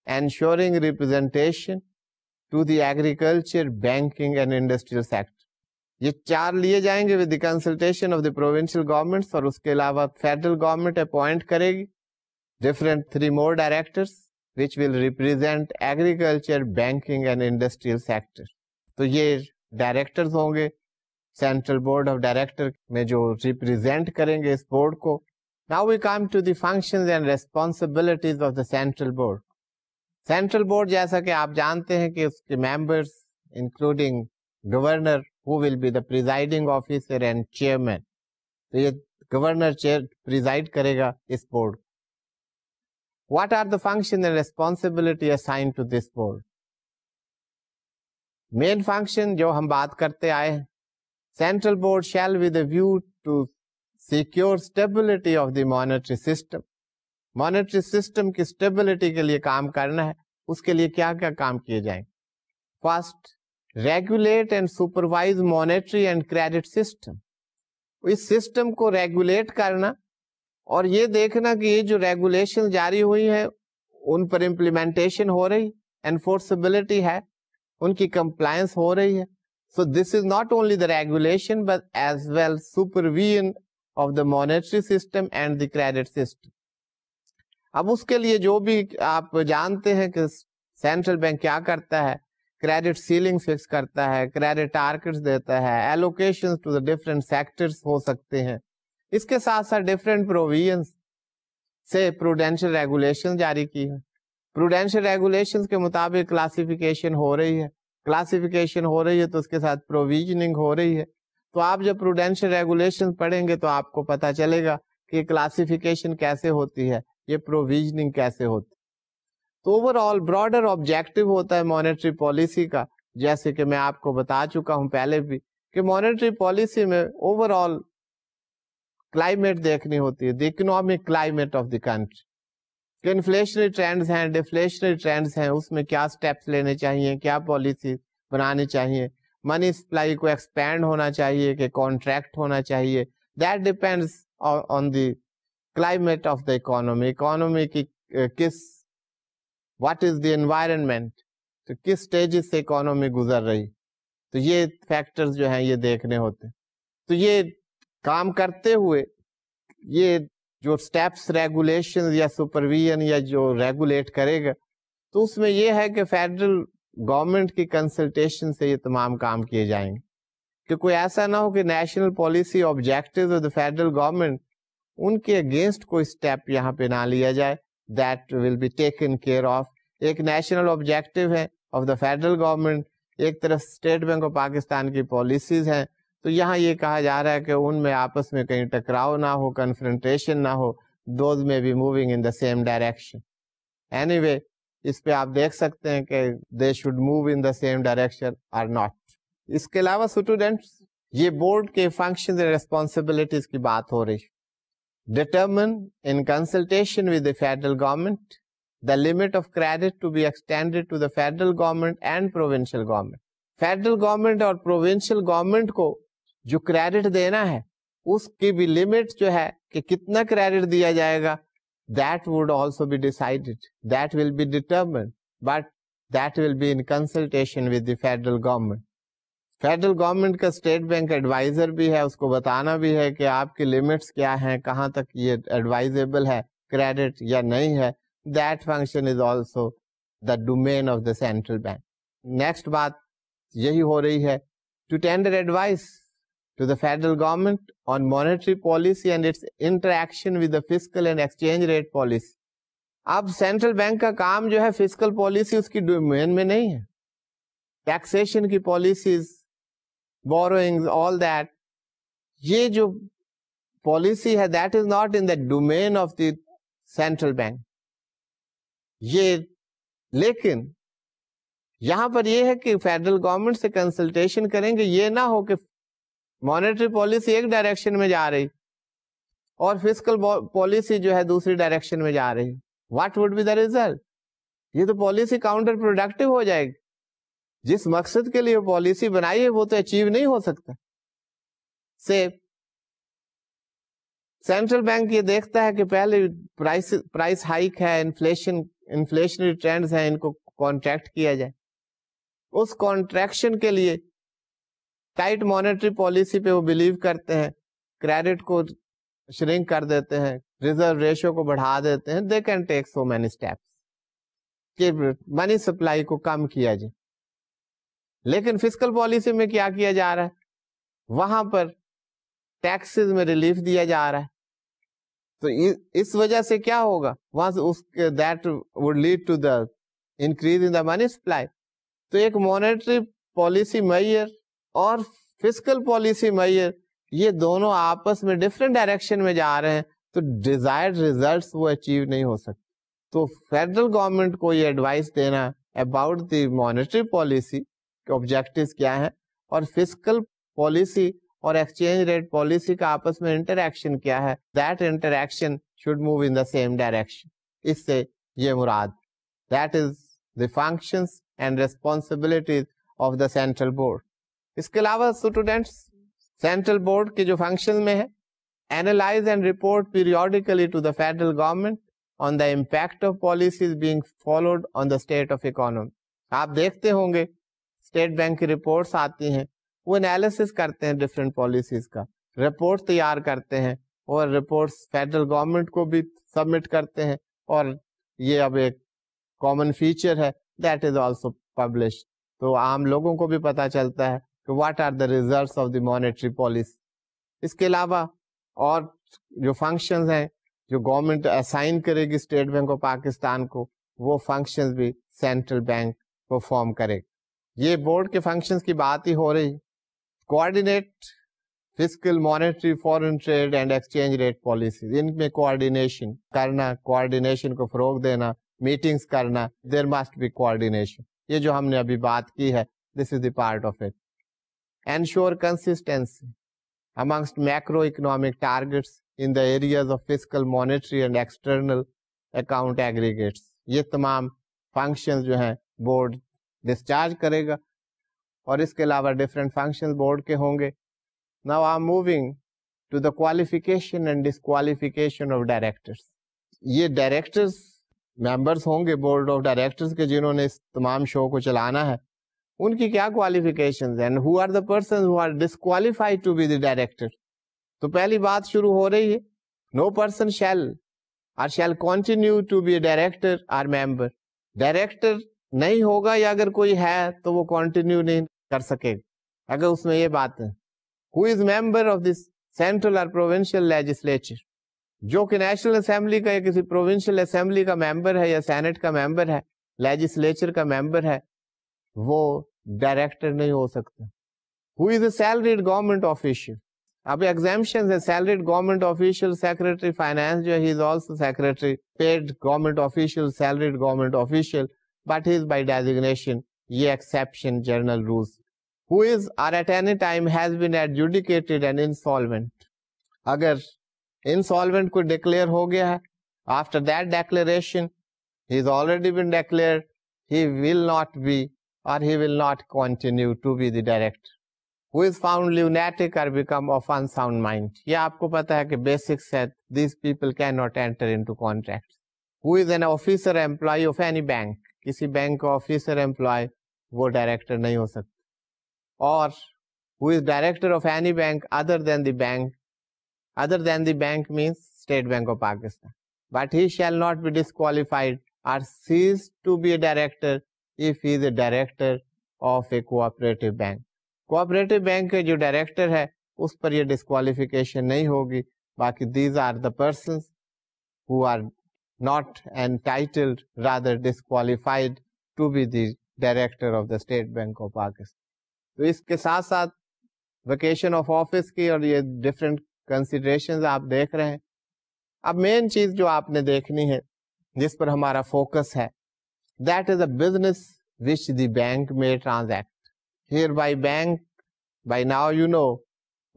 insuring representation to the agriculture, banking and industrial sector. یہ 4 لیے جائیں گے with the consultation of the provincial governments, اور اس کے علاوہ فیڈرل گورنمنٹ اپوائنٹ کرے گی different 3 more directors which will represent agriculture, banking and industrial sector. تو یہ ڈائریکٹرز ہوں گے سینٹرل بورڈ آف ڈائریکٹر میں جو ریپرزینٹ کریں گے اس بورڈ کو. Now we come to the functions and responsibilities of the central board. Central board جیسا کہ آپ جانتے ہیں کہ اس کے members including governor who will be the presiding officer and chairman. تو یہ گورنر پریزائڈ کرے گا اس board. What are the function and responsibility assigned to this board? Main function جو ہم بات کرتے آئے ہیں, Central board shall with a view to secure stability of the monetary system. Monetary system کی stability کے لیے کام کرنا ہے. اس کے لیے کیا کیا کام کیے جائیں؟ First, regulate and supervise monetary and credit system. اس سسٹم کو ریگولیٹ کرنا اور یہ دیکھنا کہ یہ جو ریگولیشن جاری ہوئی ہیں ان پر امپلیمنٹیشن ہو رہی, انفورسبلٹی ہے, ان کی کمپلائنس ہو رہی ہے. So this is not only the regulation but as well supervision of the monetary system and the credit system. اب اس کے لیے جو بھی آپ جانتے ہیں کہ سینٹرل بینک کیا کرتا ہے, کریڈٹ سیلنگ فکس کرتا ہے, کریڈٹ ٹارگیٹس دیتا ہے, allocation to the different sectors ہو سکتے ہیں. اس کے ساتھ ساتھ ڈفرینٹ پروویژنس سے پروڈینشیل ریگولیشن جاری کی ہے. پروڈینشیل ریگولیشن کے مطابق کلاسیفیکیشن ہو رہی ہے, کلاسیفیکیشن ہو رہی ہے تو اس کے ساتھ پروویژننگ ہو رہی ہے. تو آپ جب پروڈینشیل ریگولیشن پڑھیں گے تو آپ کو پتا چلے گا کہ کلاسیفیکیشن کیسے ہوتی ہے, یہ پروویژننگ کیسے ہوتی ہے. تو اوور آل براڈر آبجیکٹو ہوتا ہے مانیٹری پالیسی کا, جیسے کہ میں آپ کو بتا چکا ہوں پہلے بھی کہ مانیٹری پالیسی میں اوور آل کلائمیٹ دیکھنی ہوتی ہے, the economic climate of the country, کہ انفلیشنری ٹرینڈز ہیں, ڈیفلیشنری ٹرینڈز ہیں, اس میں کیا سٹیپس لینے چاہیے, کیا پالیسی بنانی چاہیے, منی سپلائی کو ایکسپینڈ ہونا چاہیے کہ کانٹریکٹ ہونا چاہیے. That depends on the climate of the economy, economy کی کس واٹ از دی انوائرمنٹ, تو کس اسٹیجز سے اکانومی گزر رہی, تو یہ فیکٹرز جو ہیں یہ دیکھنے ہوتے. تو یہ کام کرتے ہوئے یہ جو اسٹیپس ریگولیشن یا سپرویژن یا جو ریگولیٹ کرے گا, تو اس میں یہ ہے کہ فیڈرل گورنمنٹ کی کنسلٹیشن سے یہ تمام کام کیے جائیں گے, کہ کوئی ایسا نہ ہو کہ national policy objectives of the federal government ان کے اگینسٹ کوئی اسٹیپ یہاں پہ نہ لیا جائے. That will be taken care of. ایک نیشنل آبجیکٹیو ہے آف دا فیڈرل گورنمنٹ, ایک طرف اسٹیٹ بینک آف پاکستان کی پالیسیز ہیں, تو یہاں یہ کہا جا رہا ہے کہ ان میں آپس میں کہیں ٹکراؤ نہ ہو, کنفرنٹیشن نہ ہو, those may be moving in the same direction. Anyway اس پہ آپ دیکھ سکتے ہیں کہ they should move in the same direction اور ناٹ. اس کے علاوہ اسٹوڈینٹس یہ بورڈ کے فنکشن اینڈ ریسپانسبلٹیز کی بات ہو رہی. Determine in consultation with the federal government the limit of credit to be extended to the federal government and provincial government. Federal government اور پروونشل گورنمنٹ کو جو کریڈٹ دینا ہے اس کی بھی لمٹ جو ہے کہ کتنا کریڈٹ دیا جائے گا, that would also be decided, that will be determined, but that will be in consultation with the federal government. Federal government کا اسٹیٹ بینک ایڈوائزر بھی ہے, اس کو بتانا بھی ہے کہ آپ کی لمٹس کیا ہیں, کہاں تک یہ ایڈوائزیبل ہے کریڈٹ یا نہیں ہے. That function is also the domain of the central bank. Next بات یہی ہو رہی ہے to tender advice to the federal government on monetary policy and its interaction with the fiscal and exchange rate policy. اب سینٹرل بینک کا کام جو ہے فسکل پالیسی اس کی ڈومین میں نہیں ہے, ٹیکسیشن کی پالیسیز, borrowings, all that, یہ جو پالیسی ہے that is not in the domain of the central bank. یہ لیکن یہاں پر یہ ہے کہ فیڈرل گورنمنٹ سے کنسلٹیشن کریں گے, یہ نہ ہو کہ مانیٹری پالیسی ایک ڈائریکشن میں جا رہی اور فسکل پالیسی جو ہے دوسری ڈائریکشن میں جا رہی. What would be the result? یہ تو پالیسی کاؤنٹر پروڈکٹیو ہو جائے گی. جس مقصد کے لیے پالیسی بنائی ہے وہ تو اچیو نہیں ہو سکتا. سے سینٹرل بینک یہ دیکھتا ہے کہ پہلے پرائس ہائک ہے, انفلیشنری ٹرینڈز ہیں, ان کو کانٹریکٹ کیا جائے. اس کانٹریکشن کے لیے ٹائٹ مانیٹری پالیسی پہ وہ بلیو کرتے ہیں, کریڈٹ کو شرنک کر دیتے ہیں, ریزرو ریشو کو بڑھا دیتے ہیں. They can take so many steps کہ منی سپلائی کو کم کیا جائے. لیکن فسکل پالیسی میں کیا کیا جا رہا ہے, وہاں پر ٹیکسز میں ریلیف دیا جا رہا ہے. تو اس وجہ سے کیا ہوگا, وہاں سے اس کے that would lead to the increase in the money supply. تو ایک مانیٹری پالیسی میئر اور فسکل پالیسی میئر یہ دونوں آپس میں ڈفرینٹ ڈائریکشن میں جا رہے ہیں, تو ڈیزائرڈ ریزلٹس وہ اچیو نہیں ہو سکتے. تو فیڈرل گورنمنٹ کو یہ ایڈوائس دینا اباؤٹ دی مانیٹری پالیسی کے آبجیکٹیوز کیا ہیں اور فسکل پالیسی اور ایکسچینج ریٹ پالیسی کا آپس میں انٹریکشن کیا ہے. That interaction should move in the same direction. اس سے یہ مراد, that is the functions and responsibilities of the central board. اس کے علاوہ اسٹوڈینٹس سینٹرل بورڈ کے جو فنکشن میں ہے, analyse and report periodically to the federal government on the impact of policies being followed on the state of economy. آپ دیکھتے ہوں گے اسٹیٹ بینک کی رپورٹس آتی ہیں, وہ انالیسس کرتے ہیں ڈفرینٹ پالیسیز کا, رپورٹ تیار کرتے ہیں اور رپورٹس فیڈرل گورنمنٹ کو بھی سبمٹ کرتے ہیں, اور یہ اب ایک کامن فیچر ہے, دیٹ از آلسو پبلشڈ تو عام لوگوں کو بھی پتا چلتا ہے کہ what are the results of the monetary policy. اس کے علاوہ اور جو فنکشنز ہیں جو گورنمنٹ اسائن کرے گی اسٹیٹ بینک آف پاکستان کو, وہ فنکشنز بھی سینٹرل بینک پرفارم کرے. یہ بورڈ کے فنکشنز کی بات ہی ہو رہی. Coordinate fiscal, monetary, foreign trade and exchange rate policies. ان میں کوآرڈینیشن کرنا, کوآرڈینیشن کو فروغ دینا, میٹنگز کرنا, دیر مسٹ بی کوآرڈینیشن. یہ جو ہم نے ابھی بات کی ہے, this is the part of it. Ensure consistency amongst macroeconomic targets in the areas of fiscal, monetary and external account aggregates. یہ تمام فنکشنز جو ہیں بورڈ ڈسچارج کرے گا, اور اس کے علاوہ ڈفرینٹ فنکشن بورڈ کے ہوں گے. Now I'm moving to the qualification and disqualification of directors. یہ ڈائریکٹرز ممبرس ہوں گے بورڈ آف ڈائریکٹرز کے جنہوں نے اس تمام شو کو چلانا ہے. ان کی کیا qualifications ہیں, and who are the persons who are disqualified to be the director. تو پہلی بات شروع ہو رہی ہے, no person shall or shall continue to be a director or member. Director نہیں ہوگا یا اگر کوئی ہے تو وہ کنٹینیو نہیں کر سکے اگر اس میں یہ بات ہے. Who is member of this central or provincial legislature. جو کہ نیشنل اسمبلی کا یا کسی پروونشل اسمبلی کا ممبر ہے یا سینٹ کا ممبر ہے, لیجسلیچر کا ممبر ہے, وہ ڈائریکٹر نہیں ہو سکتا. Who is a salaried government official. اب ایگزامپشن ہے, salaried government official, secretary finance جو ہے, he is also secretary, paid government official, salaried government official, but he is by designation. یہ exception general rules. Who is or at any time has been adjudicated an insolvent. اگر insolvent کو declare ہو گیا ہے, after that declaration he has already been declared, he will not be or he will not continue to be the director. Who is found lunatic or become of unsound mind. یہ آپ کو پتا ہے کہ basics ہے, these people cannot enter into contracts. Who is an officer employee of any bank. کسی بینک کا آفیسر امپلائی وہ ڈائریکٹر نہیں ہو سکتا. اور who is director of any bank other than the bank. Other than the bank means State Bank of Pakistan. But he shall not be disqualified or cease to be a director if he is a director of a cooperative bank. Cooperative bank کے جو ڈائریکٹر ہے اس پر یہ ڈسکوالیفیکیشن نہیں ہوگی. باقی these are the persons who are not entitled, rather disqualified to be the director of the State Bank of Pakistan. تو اس کے ساتھ ساتھ ویکیشن آف آفس کی اور یہ ڈفرینٹ کنسیڈریشنز آپ دیکھ رہے ہیں. اب مین چیز جو آپ نے دیکھنی ہے جس پر ہمارا فوکس ہے, that is a business which the bank may transact. Here by bank, by now you know,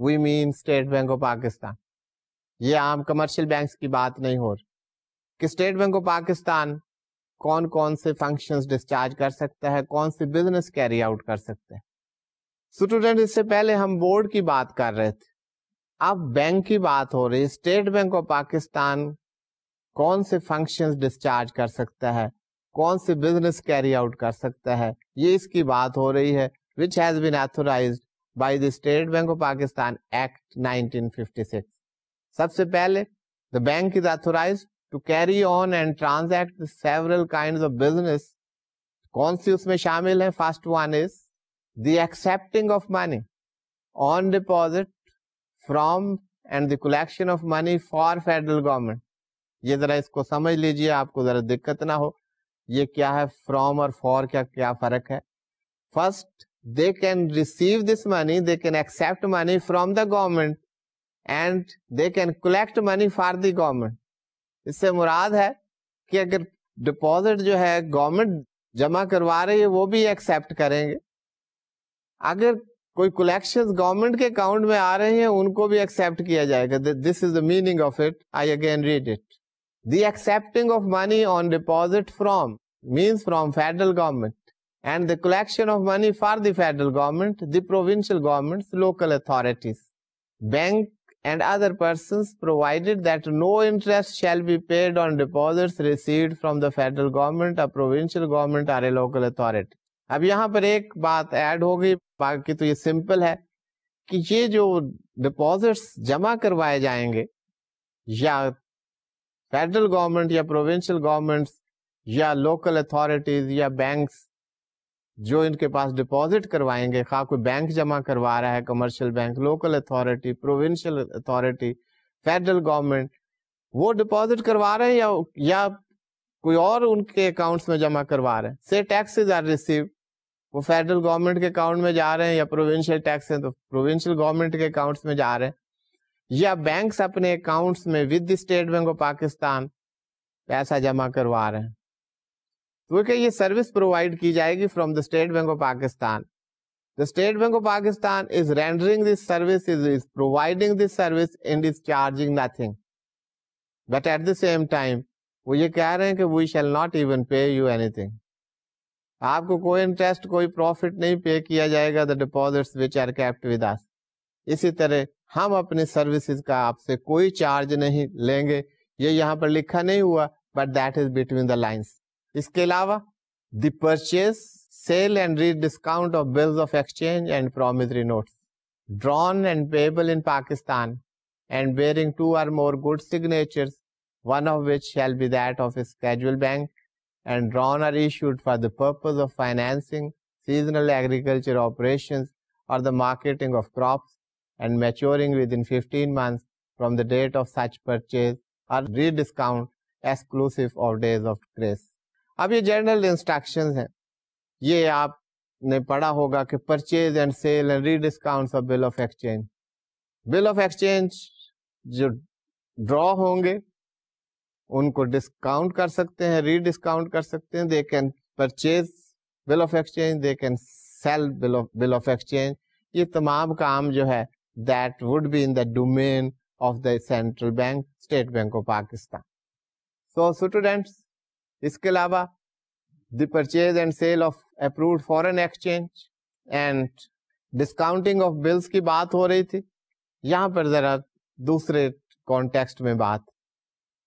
we mean State Bank of Pakistan. یہ عام کمرشل بینکس کی بات نہیں ہو رہی کہ اسٹیٹ بینک آف پاکستان کون کون سے فنکشنز ڈسچارج کر سکتا ہے, کون سی بزنس کیری آؤٹ کر سکتا ہے. اسٹوڈنٹ اس سے پہلے ہم بورڈ کی بات کر رہے تھے, اب بینک کی بات ہو رہی ہے. اسٹیٹ بینک آف پاکستان کون سے فنکشنز ڈسچارج کر سکتا ہے, کون سے بزنس کیری آؤٹ کر سکتا ہے, یہ اس کی بات ہو رہی ہے, which has been authorized by the State Bank of Pakistan Act 1956. سب سے پہلے the bank is authorized to carry on and transact several kinds of business. کون سی اس میں شامل ہے؟ First one is the accepting of money on deposit from and the collection of money for federal government. یہ ذرا اس کو سمجھ لیجئے, آپ کو ذرا دقت نہ ہو. یہ کیا ہے from اور for کا کیا فرق ہے؟ First, they can receive this money, they can accept money from the government and they can collect money for the government. اس سے مراد ہے کہ اگر ڈپازٹ جو ہے گورنمنٹ جمع کروا رہی ہے وہ بھی ایکسپٹ کریں گے, اگر کوئی کلیکشن گورنمنٹ کے اکاؤنٹ میں آ رہے ہیں ان کو بھی ایکسپٹ کیا جائے گا. This is the meaning of it. I again read it. The accepting of money on deposit from means from federal government and the collection of money for the federal government, the provincial governments, local authorities, bank and other persons, provided that no interest shall be paid on deposits received from the federal government, a provincial government or a local authority. اب یہاں پر ایک بات ایڈ ہو گئی, باقی تو یہ سمپل ہے کہ یہ جو ڈپازٹس جمع کروائے جائیں گے یا فیڈرل گورنمنٹ یا پروونشل گورنمنٹس یا لوکل اتھارٹیز یا بینکس جو ان کے پاس ڈپازٹ کروائیں گے، خواہ کوئی بینک جمع کروا رہا ہے، commercial bank, local authority, provincial authority, federal government, وہ ڈپازٹ کروا رہے ہیں یا کوئی اور ان کے اکاؤنٹس میں جمع کروا رہے ہیں. سے ٹیکسز آر ریسیو، وہ فیڈرل گورنمنٹ کے اکاؤنٹ میں جا رہے ہیں، یا پروونشل ٹیکس ہیں تو پروونشل گورنمنٹ کے اکاؤنٹس میں جا رہے ہیں، یا بینکس اپنے اکاؤنٹس میں with the state bank of Pakistan پیسہ جمع کروا رہے ہیں. تو کہ یہ سروس پرووائڈ کی جائے گی from the state bank of Pakistan. The State Bank of Pakistan is rendering this service, is providing this service and is charging nothing. But at the same time, وہ یہ کہہ رہے ہیں کہ we shall not even pay you anything. آپ کو کوئی انٹرسٹ، کوئی پروفٹ نہیں پے کیا جائے گا. The deposits which are kept with us. اسی طرح ہم اپنے سروسز کا آپ سے کوئی چارج نہیں لیں گے. یہ یہاں پر لکھا نہیں ہوا but that is between the lines. اس کے علاوہ the purchase, sale and re-discount of bills of exchange and promissory notes drawn and payable in Pakistan and bearing two or more good signatures, one of which shall be that of a scheduled bank, and drawn or issued for the purpose of financing seasonal agriculture operations or the marketing of crops and maturing within 15 months from the date of such purchase or re-discount exclusive of days of grace. اب یہ جنرل انسٹرکشنز ہیں. یہ آپ نے پڑھا ہوگا کہ purchase and sale and rediscount of bill of exchange. Bill of exchange جو ڈرا ہوں گے ان کو ڈسکاؤنٹ کر سکتے ہیں، ری ڈسکاؤنٹ کر سکتے ہیں. They can purchase bill of exchange, they can sell bill of exchange. یہ تمام کام جو ہے that would be in the domain of the central bank, State bank of Pakistan. So students, اس کے علاوہ the purchase and sale of approved foreign exchange and discounting of bills کی بات ہو رہی تھی. یہاں پر ذرا دوسرے کانٹیکسٹ میں بات.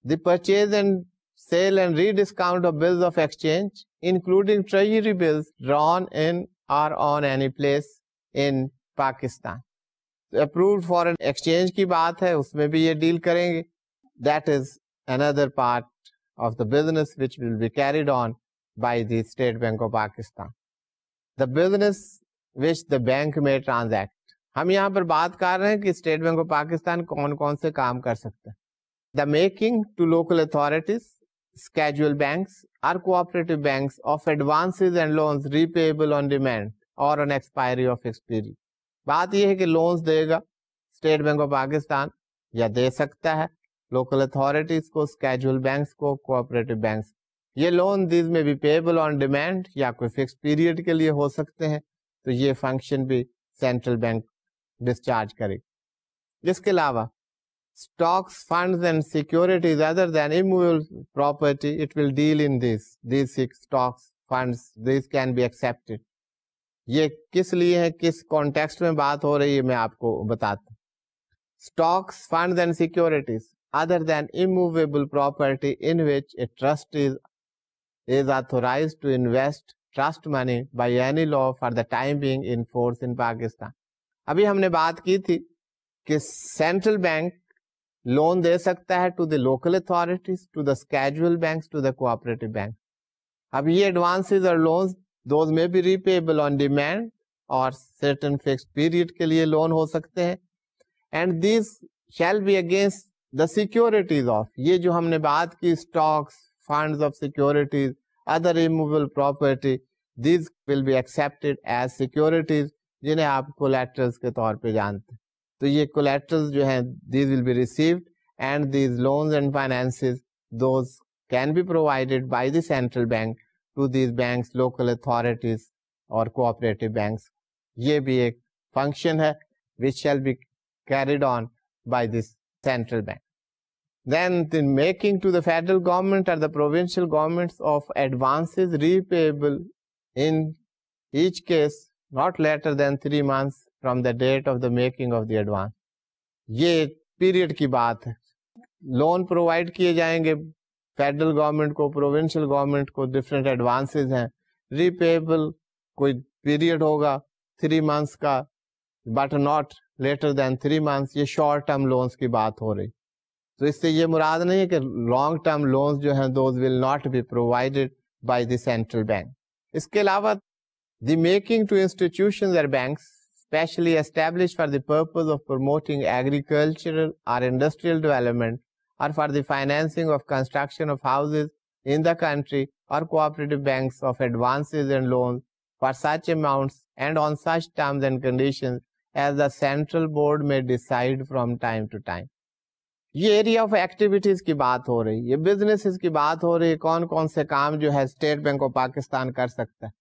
the purchase and sale and re-discount of bills of exchange including treasury bills drawn in or on any place in Pakistan. approved foreign exchange کی بات ہے، اس میں بھی یہ ڈیل کریں گے. that is another part of the business which will be carried on by the State Bank of Pakistan. The business which the bank may transact. ہم یہاں پر بات کر رہے ہیں کہ اسٹیٹ بینک آف پاکستان کون کون سے کام کر سکتے ہیں. The making to local authorities, scheduled banks or cooperative banks of advances and loans repayable on demand or on expiry of fixed period. بات یہ ہے کہ لونز دے گا اسٹیٹ بینک آف پاکستان یا دے سکتا ہے لوکل اتھارٹیز کو، اسکیجول بینکس کو، کوآپریٹو بینکس. یہ لون دیز میں بھی پیبل آن ڈیمانڈ یا کوئی فکس پیریڈ کے لیے ہو سکتے ہیں. تو یہ فنکشن بھی سینٹرل بینک ڈسچارج کرے. اس کے علاوہ stocks, funds and securities other than immovable property, it will deal in these stocks, funds, these can be accepted. یہ کس لیے ہے، کس کانٹیکسٹ میں بات ہو رہی ہے، میں آپ کو بتاتا ہوں. stocks, funds and securities other than immovable property in which a trust is authorized to invest trust money by any law for the time being in force in Pakistan. ابھی ہم نے بات کی تھی کہ سینٹرل بینک لون دے سکتا ہے to the local authorities, to the schedule banks, to the cooperative bank. اب یہ ایڈوانسز اور لونز دوز میں بھی ریپیبل آن ڈیمانڈ اور سرٹن فکس پیریڈ کے لیے لون ہو سکتے ہیں. And these shall be against the securities of, یہ جو ہم نے بات کی stocks, funds of securities, other immovable property, these will be accepted as securities جنہیں آپ کولیٹرلز کے طور پہ جانتے ہیں. تو یہ کولیٹرلز جو ہیں these will be received and these loans and finances those can be provided by the central bank to these banks, local authorities اور کوآپریٹو بینکس. یہ بھی ایک فنکشن ہے which shall be carried on by this central bank. Then the making to the federal government or the provincial governments of advances repayable in each case not later than 3 months from the date of the making of the advance. یہ پیریڈ کی بات ہے. لون پرووائڈ کیے جائیں گے فیڈرل گورنمنٹ کو، پروونشل گورنمنٹ کو، ڈفرینٹ ایڈوانسز ہیں. ریپیبل کوئی پیریڈ ہوگا 3 months کا، but not later than 3 months. یہ شارٹ ٹرم لونز کی بات ہو رہی. تو اس سے یہ مراد نہیں ہے کہ لانگ ٹرم لونز جو ہیں those will not be provided by the central bank. اس کے علاوہ The making to institutions or banks specially established for the purpose of promoting agricultural or industrial development or for the financing of construction of houses in the country, or cooperative banks of advances and loans for such amounts and on such terms and conditions as the central board may decide from time to time. یہ ایریا آف ایکٹیویٹیز کی بات ہو رہی ہے, یہ بزنسز کی بات ہو رہی ہے, کون کون سے کام جو ہے اسٹیٹ بینک آف پاکستان کر سکتا ہے.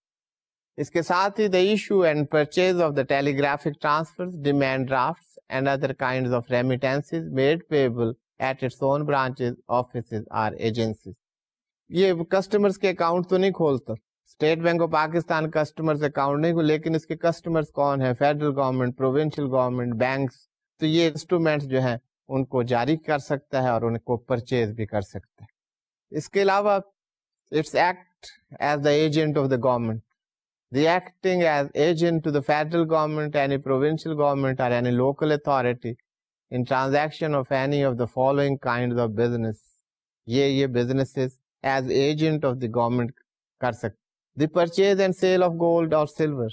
اس کے ساتھ ہی the issue and purchase of the telegraphic transfers, demand drafts and other kinds of remittances made payable at its own branches, offices اور ایجنسیز. یہ کسٹمرز کے اکاؤنٹ تو نہیں کھولتا, State bank of Pakistan customers account نہیں کھول, لیکن اس کے کسٹمرز کون ہیں؟ Federal government, provincial government, banks. تو یہ انسٹرومینٹس جو ہیں ان کو جاری کر سکتا ہے اور ان کو پرچیز بھی کر سکتا ہے. اس کے علاوہ its act as the agent of the government, the acting as agent to the federal government, any provincial government اور any local authority in transaction of any of the following kind of business. یہ businesses as agent of the government کر سکتے. The purchase and sale of gold اور سلور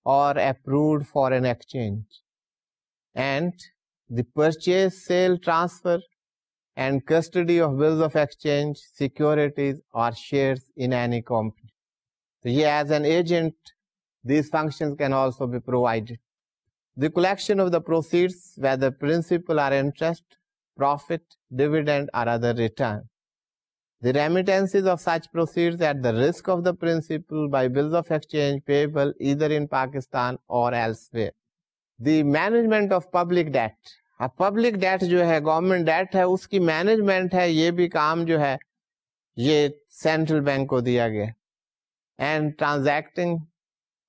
اور approved foreign exchange, and the purchase, sale, transfer and custody of bills of exchange, securities or shares in any company. So here as an agent, these functions can also be provided. The collection of the proceeds, whether principal or interest, profit, dividend or other return. The remittances of such proceeds at the risk of the principal by bills of exchange payable either in Pakistan or elsewhere. The management of public debt. اب پبلک ڈیٹ جو ہے, گورنمنٹ ڈیٹ ہے, اس کی مینجمنٹ ہے, یہ بھی کام جو ہے یہ سینٹرل بینک کو دیا گیا. And transacting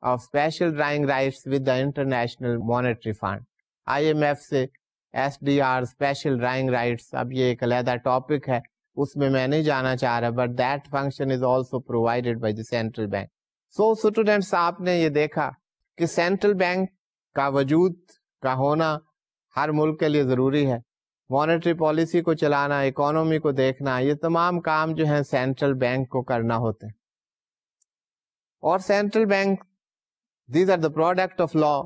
of special drawing rights with the International Monetary Fund, I M F سے S D R special drawing rights. اب یہ ایک علیحدہ ٹاپک ہے, اس میں نہیں جانا چاہ رہا, but that function is also provided by the central bank. So students, آپ نے یہ دیکھا کہ سینٹرل بینک کا وجود کا ہونا ہر ملک کے لیے ضروری ہے. مانیٹری پالیسی کو چلانا, اکانومی کو دیکھنا, یہ تمام کام جو ہیں سینٹرل بینک کو کرنا ہوتے ہیں. اور central bank, these are the product of law.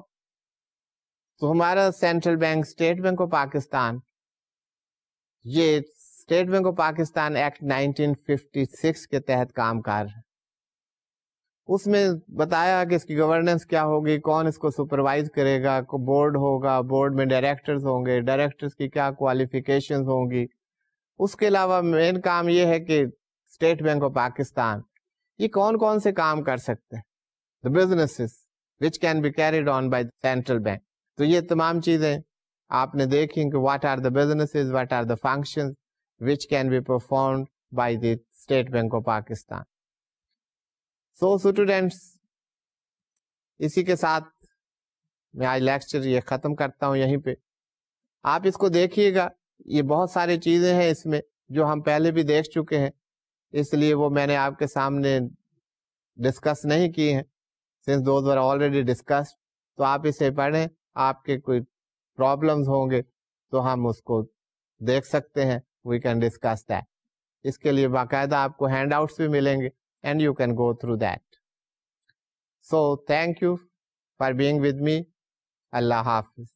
تو ہمارا central bank State bank of Pakistan, یہ State bank of Pakistan Act 1956 کے تحت کام کر رہا ہے. اس میں بتایا کہ اس کی گورننس کیا ہوگی, کون اس کو سپروائز کرے گا, کو بورڈ ہوگا, بورڈ میں ڈائریکٹرز ہوں گے, ڈائریکٹرز کی کیا کوالیفیکیشنز ہوں گی. اس کے علاوہ مین کام یہ ہے کہ اسٹیٹ بینک آف پاکستان یہ کون کون سے کام کر سکتے ہیں, the businesses which can be carried on by the central bank. تو یہ تمام چیزیں آپ نے دیکھی کہ what are the businesses, what are the functions which can be performed by the State Bank of Pakistan. So students, اسی کے ساتھ میں آج لیکچر یہ ختم کرتا ہوں یہیں پہ. آپ اس کو دیکھیے گا, یہ بہت ساری چیزیں ہیں اس میں جو ہم پہلے بھی دیکھ چکے ہیں, اس لیے وہ میں نے آپ کے سامنے ڈسکس نہیں کی ہیں, since those were already discussed. تو آپ اسے پڑھیں, آپ کے کوئی پرابلمز ہوں گے تو ہم اس کو دیکھ سکتے ہیں, we can discuss that. اس کے لیے باقاعدہ آپ کو ہینڈ آؤٹس بھی ملیں گے and you can go through that. So thank you for being with me. Allah Hafiz.